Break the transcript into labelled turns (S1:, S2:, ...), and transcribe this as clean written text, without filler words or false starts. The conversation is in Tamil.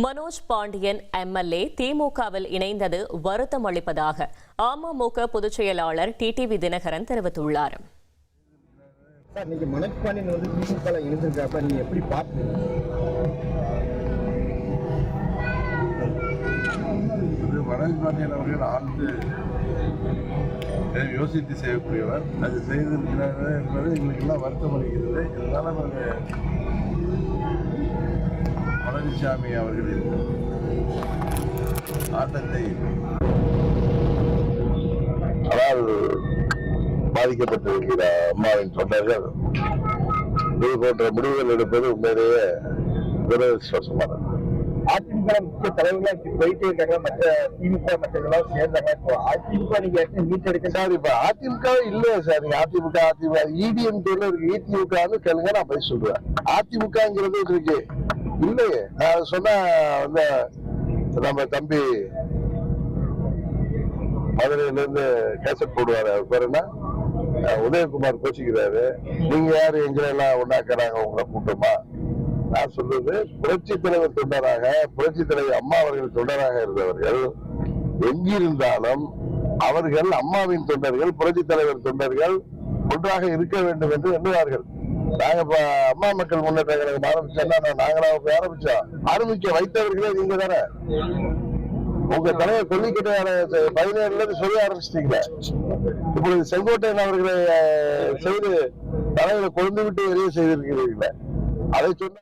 S1: மனோஜ் பாண்டியன் எம்எல்ஏ திமுகவில் இணைந்தது வருத்தம் அளிப்பதாக அமமுக பொதுச் செயலாளர் டிடிவி தினகரன் தெரிவித்துள்ளார்.
S2: மனோஜ் பாண்டியன் திமுக இணைந்திருக்காப்ப நீங்க எப்படி பார்க்கிறீங்க?
S3: மனோஜ் பாண்டியன் அவர்கள் ஆழ்ந்து யோசித்து செய்யக்கூடியவர். அது செய்திருக்கிறார் என்பது எங்களுக்கு எல்லாம் வருத்தம் அளிக்கிறது. இருந்தாலும் பழனிசாமி அவர்களின் ஆட்டத்தை
S4: அதாவது பாதிக்கப்பட்டிருக்கிற அம்மாவின் தொண்டர்கள் இது போன்ற முடிவுகள் எடுப்பது உண்மையிலேயே துரதிருஷ்டவசமானது.
S2: அதிமுக முக்கிய தலைவர்களா போயிட்டே இருக்காங்க, மற்ற திமுக மற்றவர்களாம் சேர்ந்தாங்க. இப்போ அதிமுக நீங்க மீட்டெடுக்க
S4: சார், இப்ப அதிமுக இல்லையா சார்? நீங்க அதிமுக இடிஎம்கேல இருக்கு, அதிமுகன்னு கேளுங்க, நான் போய் சொல்றேன். அதிமுகங்கிறது இருக்கு இல்லையே. நான் சொன்ன நம்ம தம்பி மதுரையில இருந்து கேசட் போடுவாரு, அவர் பேர் என்ன, உதயகுமார் கோச்சிக்கிறாரு. நீங்க யாரு எங்களெல்லாம் ஒன்னாக்குறாங்க உங்களை கூட்டமா? நான் சொல்றது புரட்சி தலைவர் தொண்டராக, புரட்சி தலைவர் அம்மா அவர்கள் தொண்டராக இருந்தவர்கள் எங்கிருந்தாலும் அவர்கள் அம்மாவின் தொண்டர்கள், புரட்சி தலைவர் தொண்டர்கள் ஒன்றாக இருக்க வேண்டும் என்று எண்ணுவார்கள். நாங்க இப்ப அம்மா மக்கள் முன்னேற்ற கழகம் ஆரம்பிச்சோம்னா நாங்களா ஆரம்பிக்க வைத்தவர்களே நீங்க தானே. உங்க தலைவர் கொல்லிக்கட்டை 17 இருந்து சொல்ல ஆரம்பிச்சிட்டீங்களே. இப்பொழுது செங்கோட்டையன் அவர்களை செய்து தலைவரை கொண்டு விட்டு வெளியே செய்திருக்கிறீர்களே. அதை சொன்ன